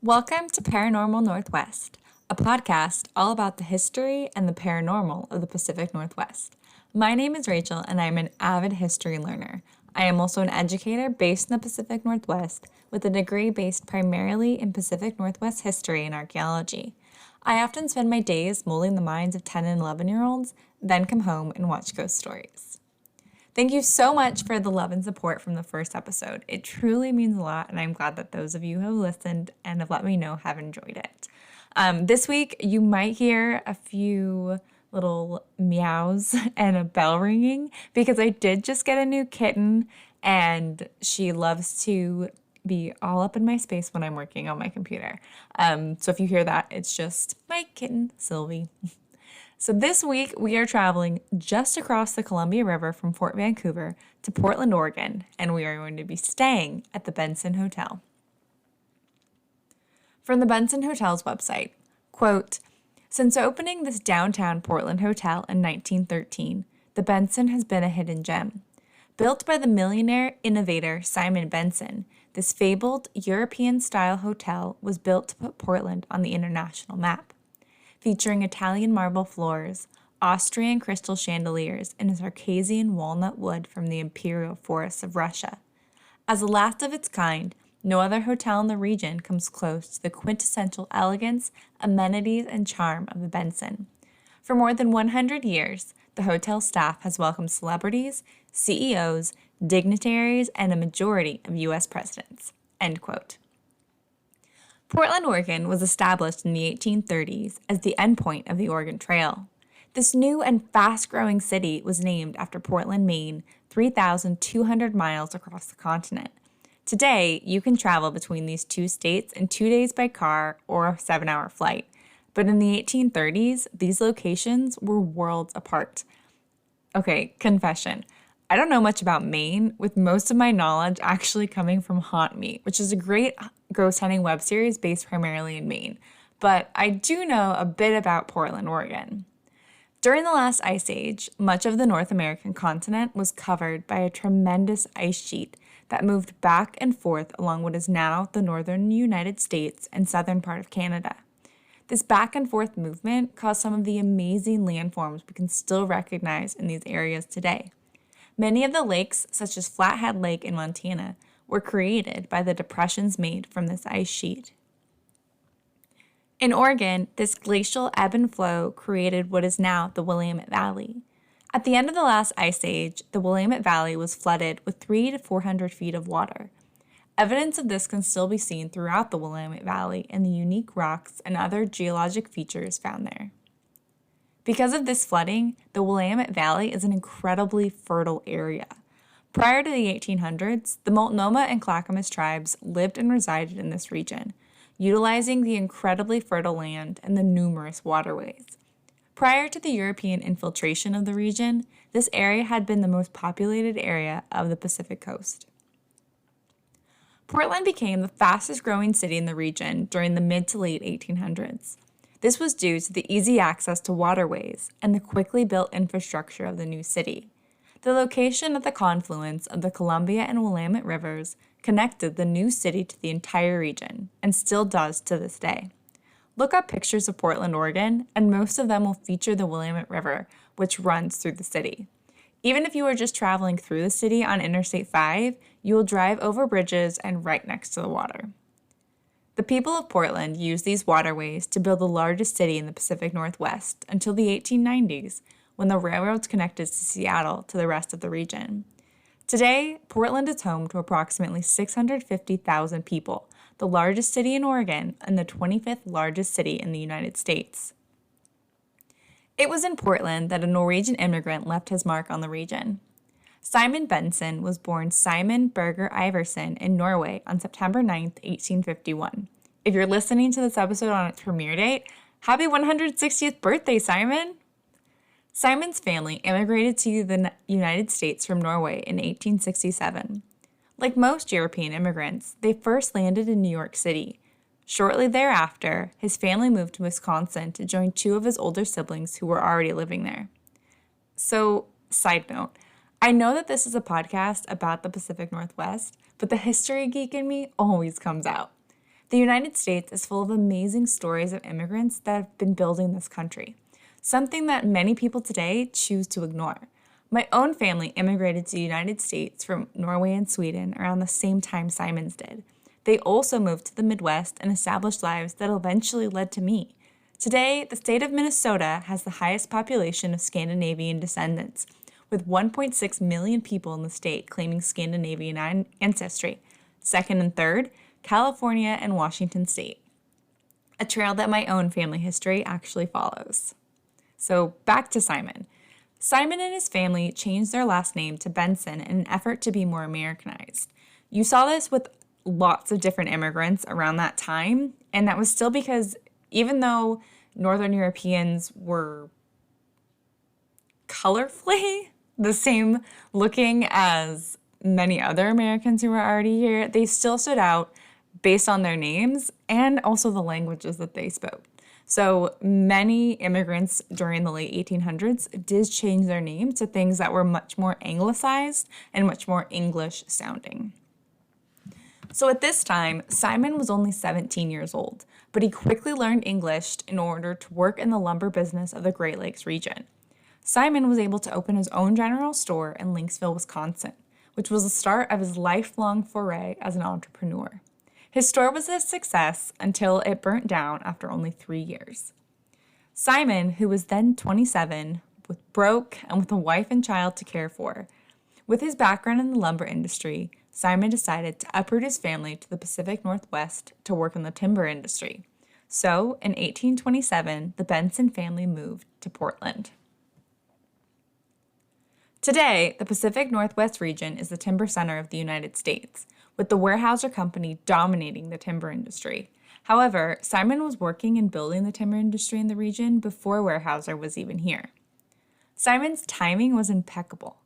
Welcome to Paranormal Northwest, a podcast all about the history and the paranormal of the Pacific Northwest. My name is Rachel, and I'm an avid history learner. I am also an educator based in the Pacific Northwest with a degree based primarily in Pacific Northwest history and archaeology. I often spend my days molding the minds of 10 and 11-year-olds, then come home and watch ghost stories. Thank you so much for the love and support from the first episode. It truly means a lot, and I'm glad that those of you who have listened and have let me know have enjoyed it. This week, you might hear a few little meows and a bell ringing because I did just get a new kitten, and she loves to be all up in my space when I'm working on my computer. So if you hear that, it's just my kitten, Sylvie. So this week, we are traveling just across the Columbia River from Fort Vancouver to Portland, Oregon, and we are going to be staying at the Benson Hotel. From the Benson Hotel's website, quote, "Since opening this downtown Portland hotel in 1913, the Benson has been a hidden gem. Built by the millionaire innovator Simon Benson, this fabled European-style hotel was built to put Portland on the international map. Featuring Italian marble floors, Austrian crystal chandeliers, and a Circassian walnut wood from the imperial forests of Russia. As the last of its kind, no other hotel in the region comes close to the quintessential elegance, amenities, and charm of the Benson. For more than 100 years, the hotel staff has welcomed celebrities, CEOs, dignitaries, and a majority of U.S. presidents." End quote. Portland, Oregon was established in the 1830s as the endpoint of the Oregon Trail. This new and fast-growing city was named after Portland, Maine, 3,200 miles across the continent. Today, you can travel between these two states in 2 days by car or a 7-hour flight. But in the 1830s, these locations were worlds apart. Okay, confession. I don't know much about Maine, with most of my knowledge actually coming from Haunt Me, which is a great ghost hunting web series based primarily in Maine. But I do know a bit about Portland, Oregon. During the last ice age, much of the North American continent was covered by a tremendous ice sheet that moved back and forth along what is now the northern United States and southern part of Canada. This back and forth movement caused some of the amazing landforms we can still recognize in these areas today. Many of the lakes, such as Flathead Lake in Montana, were created by the depressions made from this ice sheet. In Oregon, this glacial ebb and flow created what is now the Willamette Valley. At the end of the last ice age, the Willamette Valley was flooded with 300 to 400 feet of water. Evidence of this can still be seen throughout the Willamette Valley in the unique rocks and other geologic features found there. Because of this flooding, the Willamette Valley is an incredibly fertile area. Prior to the 1800s, the Multnomah and Clackamas tribes lived and resided in this region, utilizing the incredibly fertile land and the numerous waterways. Prior to the European infiltration of the region, this area had been the most populated area of the Pacific coast. Portland became the fastest growing city in the region during the mid to late 1800s. This was due to the easy access to waterways and the quickly built infrastructure of the new city. The location at the confluence of the Columbia and Willamette rivers connected the new city to the entire region, and still does to this day. Look up pictures of Portland, Oregon, and most of them will feature the Willamette River, which runs through the city. Even if you are just traveling through the city on Interstate 5, you will drive over bridges and right next to the water. The people of Portland used these waterways to build the largest city in the Pacific Northwest until the 1890s, when the railroads connected Seattle to the rest of the region. Today, Portland is home to approximately 650,000 people, the largest city in Oregon and the 25th largest city in the United States. It was in Portland that a Norwegian immigrant left his mark on the region. Simon Benson was born Simon Berger Iversen in Norway on September 9, 1851. If you're listening to this episode on its premiere date, happy 160th birthday, Simon! Simon's family immigrated to the United States from Norway in 1867. Like most European immigrants, they first landed in New York City. Shortly thereafter, his family moved to Wisconsin to join two of his older siblings who were already living there. So, side note, I know that this is a podcast about the Pacific Northwest, but the history geek in me always comes out. The United States is full of amazing stories of immigrants that have been building this country, something that many people today choose to ignore. My own family immigrated to the United States from Norway and Sweden around the same time Simon's did. They also moved to the Midwest and established lives that eventually led to me. Today, the state of Minnesota has the highest population of Scandinavian descendants, with 1.6 million people in the state claiming Scandinavian ancestry. Second and third, California and Washington State, a trail that my own family history actually follows. So back to Simon. Simon and his family changed their last name to Benson in an effort to be more Americanized. You saw this with lots of different immigrants around that time, and that was still because even though Northern Europeans were colorfully the same looking as many other Americans who were already here, they still stood out based on their names and also the languages that they spoke. So many immigrants during the late 1800s did change their name to things that were much more anglicized and much more English sounding. So at this time, Simon was only 17 years old, but he quickly learned English in order to work in the lumber business of the Great Lakes region. Simon was able to open his own general store in Lynxville, Wisconsin, which was the start of his lifelong foray as an entrepreneur. His store was a success until it burnt down after only 3 years. Simon, who was then 27, was broke and with a wife and child to care for. With his background in the lumber industry, Simon decided to uproot his family to the Pacific Northwest to work in the timber industry. So, in 1827, the Benson family moved to Portland. Today, the Pacific Northwest region is the timber center of the United States, with the Weyerhaeuser Company dominating the timber industry. However, Simon was working and building the timber industry in the region before Weyerhaeuser was even here. Simon's timing was impeccable.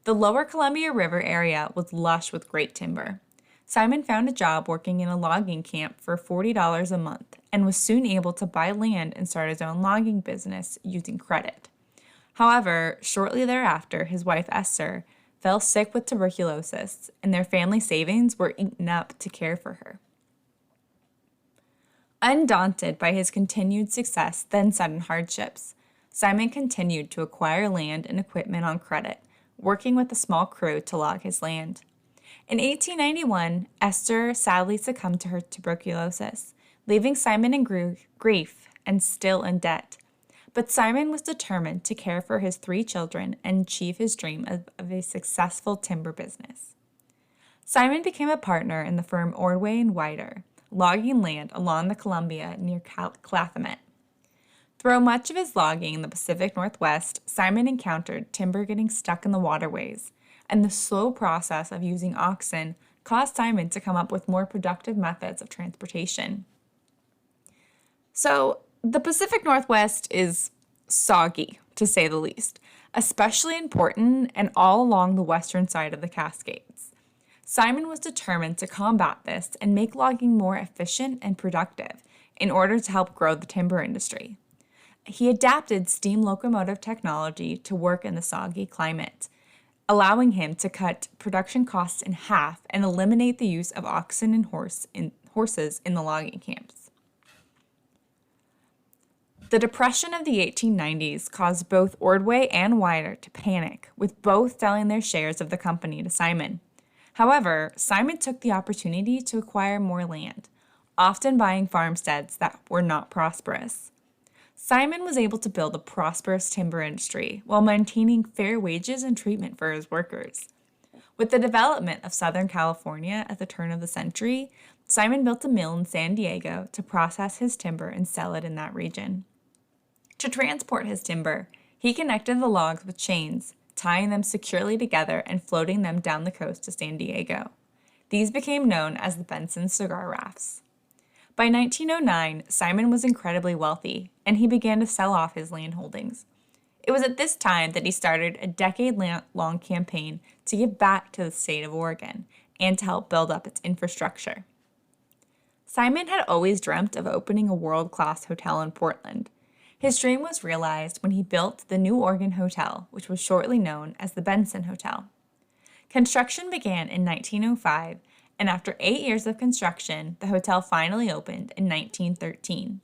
The lower Columbia River area was lush with great timber. Simon found a job working in a logging camp for $40 a month and was soon able to buy land and start his own logging business using credit. However, shortly thereafter, his wife Esther fell sick with tuberculosis, and their family savings were eaten up to care for her. Undaunted by his continued success, then sudden hardships, Simon continued to acquire land and equipment on credit, working with a small crew to log his land. In 1891, Esther sadly succumbed to her tuberculosis, leaving Simon in grief and still in debt. But Simon was determined to care for his 3 children and achieve his dream of a successful timber business. Simon became a partner in the firm Ordway & Wider, logging land along the Columbia near Clathemet. Through much of his logging in the Pacific Northwest, Simon encountered timber getting stuck in the waterways, and the slow process of using oxen caused Simon to come up with more productive methods of transportation. So, the Pacific Northwest is soggy, to say the least, especially in Portland and all along the western side of the Cascades. Simon was determined to combat this and make logging more efficient and productive in order to help grow the timber industry. He adapted steam locomotive technology to work in the soggy climate, allowing him to cut production costs in half and eliminate the use of oxen and horses in the logging camps. The Depression of the 1890s caused both Ordway and Wider to panic, with both selling their shares of the company to Simon. However, Simon took the opportunity to acquire more land, often buying farmsteads that were not prosperous. Simon was able to build a prosperous timber industry while maintaining fair wages and treatment for his workers. With the development of Southern California at the turn of the century, Simon built a mill in San Diego to process his timber and sell it in that region. To transport his timber, he connected the logs with chains, tying them securely together and floating them down the coast to San Diego. These became known as the Benson cigar rafts. By 1909, Simon was incredibly wealthy, and he began to sell off his land holdings. It was at this time that he started a decade-long campaign to give back to the state of Oregon and to help build up its infrastructure. Simon had always dreamt of opening a world-class hotel in Portland. His dream was realized when he built the New Oregon Hotel, which was shortly known as the Benson Hotel. Construction began in 1905, and after 8 years of construction, the hotel finally opened in 1913.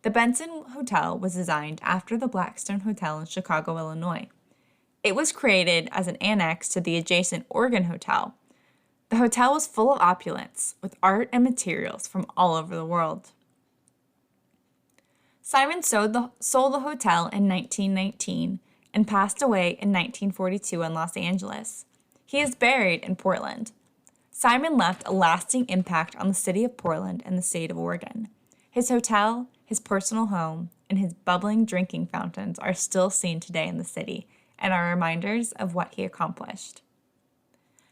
The Benson Hotel was designed after the Blackstone Hotel in Chicago, Illinois. It was created as an annex to the adjacent Oregon Hotel. The hotel was full of opulence, with art and materials from all over the world. Simon sold the hotel in 1919 and passed away in 1942 in Los Angeles. He is buried in Portland. Simon left a lasting impact on the city of Portland and the state of Oregon. His hotel, his personal home, and his bubbling drinking fountains are still seen today in the city and are reminders of what he accomplished.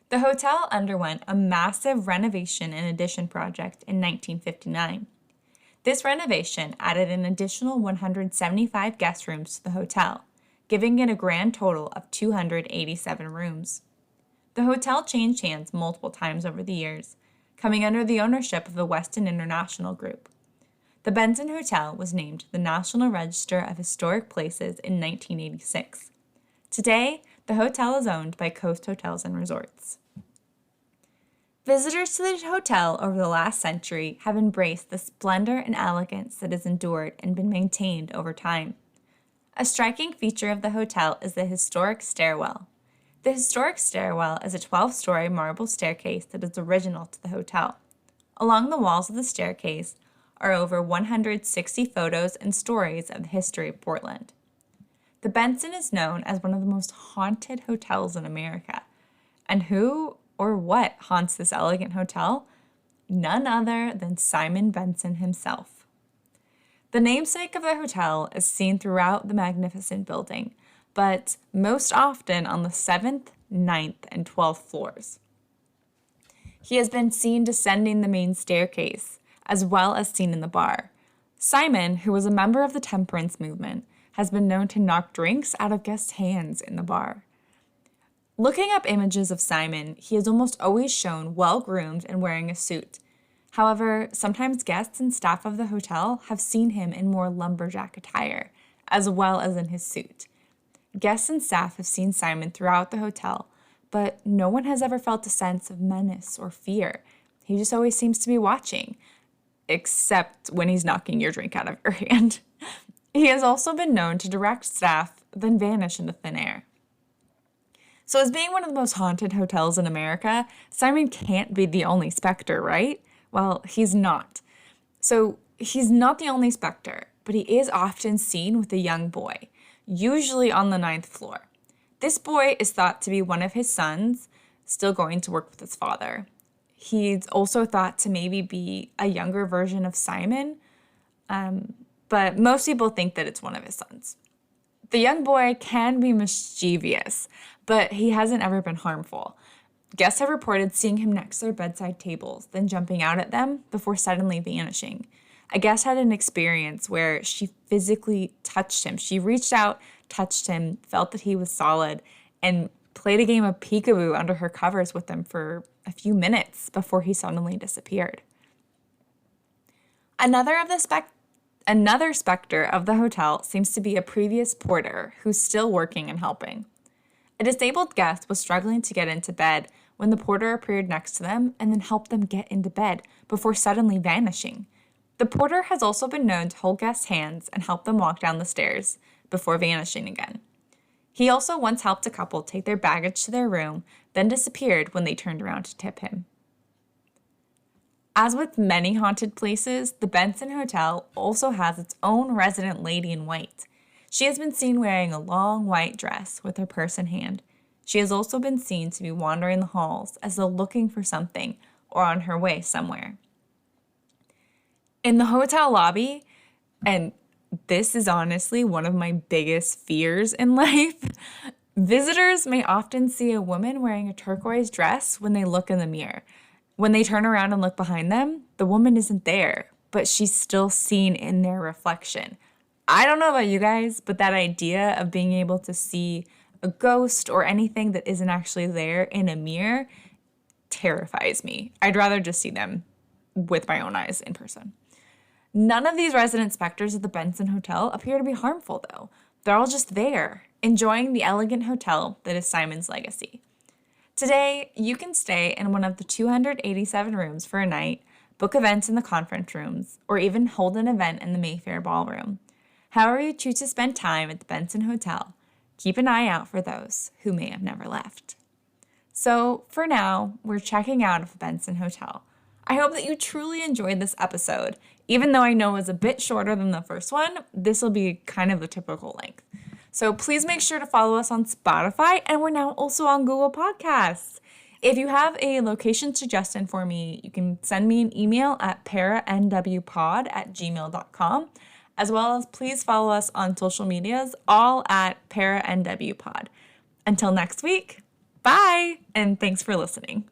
The hotel underwent a massive renovation and addition project in 1959. This renovation added an additional 175 guest rooms to the hotel, giving it a grand total of 287 rooms. The hotel changed hands multiple times over the years, coming under the ownership of the Westin International Group. The Benson Hotel was named the National Register of Historic Places in 1986. Today, the hotel is owned by Coast Hotels and Resorts. Visitors to the hotel over the last century have embraced the splendor and elegance that has endured and been maintained over time. A striking feature of the hotel is the historic stairwell. The historic stairwell is a 12-story marble staircase that is original to the hotel. Along the walls of the staircase are over 160 photos and stories of the history of Portland. The Benson is known as one of the most haunted hotels in America. And who or what haunts this elegant hotel? None other than Simon Benson himself. The namesake of the hotel is seen throughout the magnificent building, but most often on the 7th, 9th, and 12th floors. He has been seen descending the main staircase, as well as seen in the bar. Simon, who was a member of the temperance movement, has been known to knock drinks out of guests' hands in the bar. Looking up images of Simon, he is almost always shown well-groomed and wearing a suit. However, sometimes guests and staff of the hotel have seen him in more lumberjack attire, as well as in his suit. Guests and staff have seen Simon throughout the hotel, but no one has ever felt a sense of menace or fear. He just always seems to be watching, except when he's knocking your drink out of your hand. He has also been known to direct staff, then vanish into thin air. So as being one of the most haunted hotels in America, Simon can't be the only specter, right? Well, he's not. So he's not the only specter, but he is often seen with a young boy, usually on the 9th floor. This boy is thought to be one of his sons, still going to work with his father. He's also thought to maybe be a younger version of Simon, but most people think that it's one of his sons. The young boy can be mischievous, but he hasn't ever been harmful. Guests have reported seeing him next to their bedside tables, then jumping out at them before suddenly vanishing. A guest had an experience where she physically touched him. She reached out, touched him, felt that he was solid, and played a game of peekaboo under her covers with him for a few minutes before he suddenly disappeared. Another specter of the hotel seems to be a previous porter who's still working and helping. A disabled guest was struggling to get into bed when the porter appeared next to them and then helped them get into bed before suddenly vanishing. The porter has also been known to hold guests' hands and help them walk down the stairs before vanishing again. He also once helped a couple take their baggage to their room, then disappeared when they turned around to tip him. As with many haunted places, the Benson Hotel also has its own resident lady in white. She has been seen wearing a long white dress with her purse in hand. She has also been seen to be wandering the halls as though looking for something or on her way somewhere. In the hotel lobby, and this is honestly one of my biggest fears in life, visitors may often see a woman wearing a turquoise dress when they look in the mirror. When they turn around and look behind them, the woman isn't there, but she's still seen in their reflection. I don't know about you guys, but that idea of being able to see a ghost or anything that isn't actually there in a mirror terrifies me. I'd rather just see them with my own eyes in person. None of these resident specters at the Benson Hotel appear to be harmful, though. They're all just there, enjoying the elegant hotel that is Simon's legacy. Today, you can stay in one of the 287 rooms for a night, book events in the conference rooms, or even hold an event in the Mayfair Ballroom. However you choose to spend time at the Benson Hotel, keep an eye out for those who may have never left. So, for now, we're checking out of the Benson Hotel. I hope that you truly enjoyed this episode. Even though I know it was a bit shorter than the first one, this will be kind of the typical length. So please make sure to follow us on Spotify, and we're now also on Google Podcasts. If you have a location suggestion for me, you can send me an email at paranwpod@gmail.com, as well as please follow us on social medias, all at paranwpod. Until next week, bye, and thanks for listening.